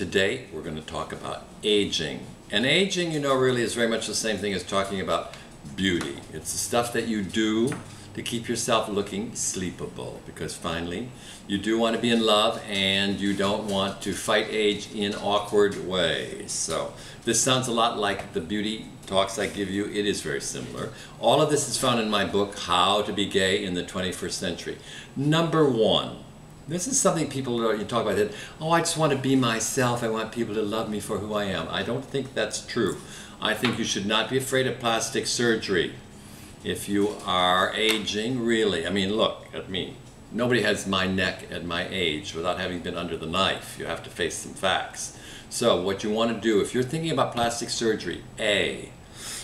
today we're going to talk about aging. And aging, you know, really is very much the same thing as talking about beauty. It's the stuff that you do to keep yourself looking sleepable, because finally you do want to be in love and you don't want to fight age in awkward ways. So this sounds a lot like the beauty talks I give you. It is very similar. All of this is found in my book, How to Be Gay in the 21st Century. Number one, this is something people you talk about that, oh, I just want to be myself. I want people to love me for who I am. I don't think that's true. I think you should not be afraid of plastic surgery. If you are aging, really, I mean, look at me. Nobody has my neck at my age without having been under the knife. You have to face some facts. So what you want to do, if you're thinking about plastic surgery, A,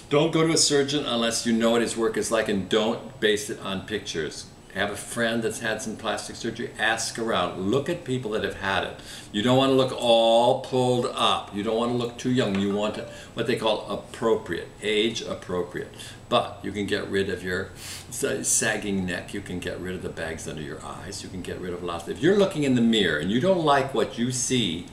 don't go to a surgeon unless you know what his work is like, and don't base it on pictures. Have a friend that's had some plastic surgery, ask around, look at people that have had it. You don't want to look all pulled up. You don't want to look too young. You want to, what they call appropriate, age appropriate. But you can get rid of your sagging neck. You can get rid of the bags under your eyes. You can get rid of lots. If you're looking in the mirror and you don't like what you see,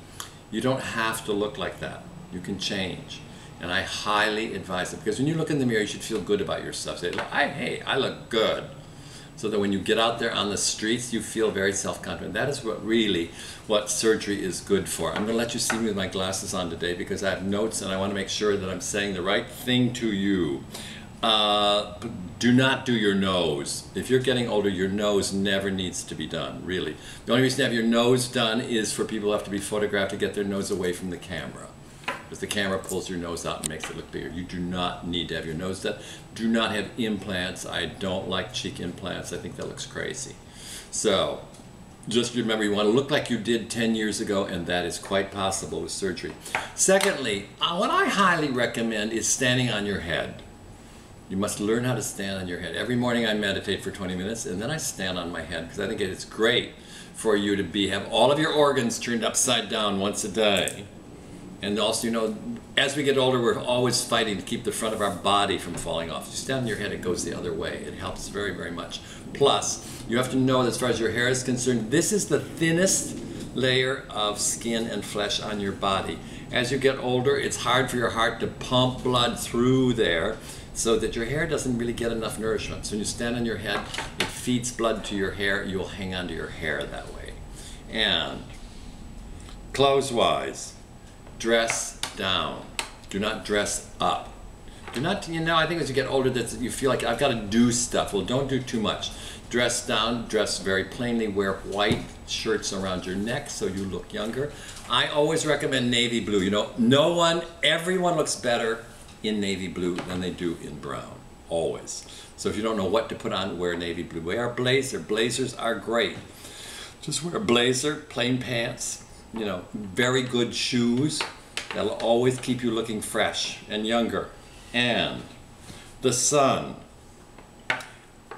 you don't have to look like that. You can change. And I highly advise it, because when you look in the mirror, you should feel good about yourself. Say, hey, I look good. So that when you get out there on the streets, you feel very self-confident. That is what surgery is good for. I'm going to let you see me with my glasses on today because I have notes and I want to make sure that I'm saying the right thing to you. Do not do your nose. If you're getting older, your nose never needs to be done, really. The only reason to have your nose done is for people who have to be photographed to get their nose away from the camera. Because the camera pulls your nose out and makes it look bigger. You do not need to have your nose done. Do not have implants. I don't like cheek implants. I think that looks crazy. So just remember, you want to look like you did 10 years ago, and that is quite possible with surgery. Secondly, what I highly recommend is standing on your head. You must learn how to stand on your head. Every morning I meditate for 20 minutes, and then I stand on my head, because I think it's great for you to have all of your organs turned upside down once a day. And also, you know, as we get older, we're always fighting to keep the front of our body from falling off. If you stand on your head, it goes the other way. It helps very, very much. Plus, you have to know that as far as your hair is concerned, this is the thinnest layer of skin and flesh on your body. As you get older, it's hard for your heart to pump blood through there so that your hair doesn't really get enough nourishment. So when you stand on your head, it feeds blood to your hair. You'll hang on to your hair that way. And clothes-wise, dress down. Do not dress up. Do not, you know, I think as you get older that you feel like I've got to do stuff. Well, don't do too much. Dress down, dress very plainly, wear white shirts around your neck so you look younger. I always recommend navy blue. You know, everyone looks better in navy blue than they do in brown, always. So if you don't know what to put on, wear navy blue. Wear a blazer. Blazers are great. Just wear a blazer, plain pants, you know, very good shoes. That'll always keep you looking fresh and younger. And the sun.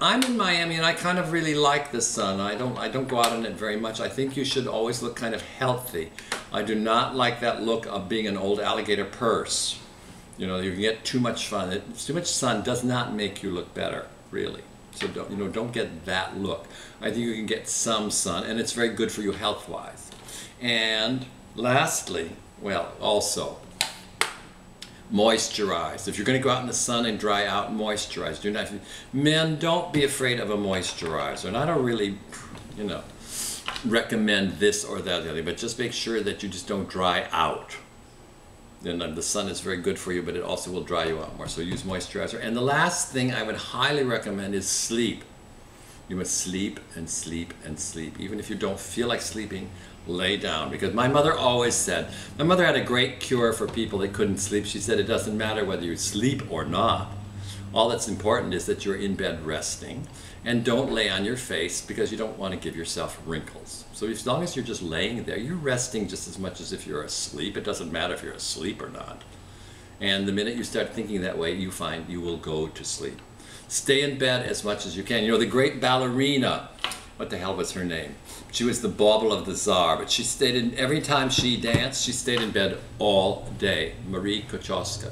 I'm in Miami and I kind of really like the sun. I don't go out in it very much. I think you should always look kind of healthy. I do not like that look of being an old alligator purse. You know, you can get too much fun. Too much sun does not make you look better, really. So don't get that look. I think you can get some sun, and it's very good for you health-wise. And lastly, well, also, moisturize. If you're going to go out in the sun and dry out, moisturize. Men, don't be afraid of a moisturizer. And I don't really, you know, recommend this or that or the other, but just make sure that you just don't dry out. Then the sun is very good for you, but it also will dry you out more. So use moisturizer. And the last thing I would highly recommend is sleep. You must sleep and sleep and sleep. Even if you don't feel like sleeping, lay down. Because my mother always said, my mother had a great cure for people that couldn't sleep. She said it doesn't matter whether you sleep or not. All that's important is that you're in bed resting, and don't lay on your face because you don't want to give yourself wrinkles. So as long as you're just laying there, you're resting just as much as if you're asleep. It doesn't matter if you're asleep or not. And the minute you start thinking that way, you find you will go to sleep. Stay in bed as much as you can. You know, the great ballerina, what the hell was her name? She was the bauble of the Tsar, but she stayed in, every time she danced, she stayed in bed all day. Marie Kochowska.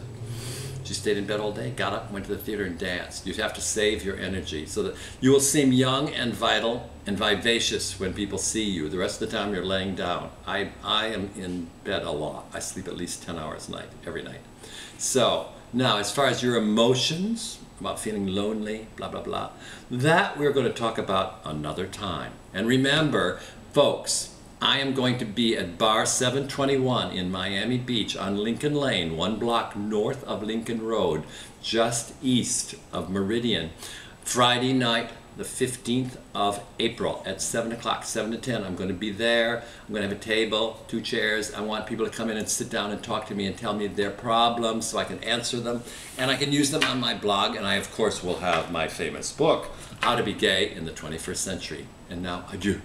She stayed in bed all day, got up, went to the theater and danced. You have to save your energy so that you will seem young and vital and vivacious when people see you. The rest of the time you're laying down. I am in bed a lot. I sleep at least 10 hours a night, every night. So now, as far as your emotions, about feeling lonely, blah, blah, blah, that we're going to talk about another time. And remember, folks, I am going to be at Bar 721 in Miami Beach on Lincoln Lane, 1 block north of Lincoln Road, just east of Meridian, Friday night, the 15th of April at 7 o'clock, 7 to 10. I'm going to be there. I'm going to have a table, 2 chairs. I want people to come in and sit down and talk to me and tell me their problems so I can answer them. And I can use them on my blog. And I, of course, will have my famous book, How to Be Gay in the 21st Century. And now, adieu.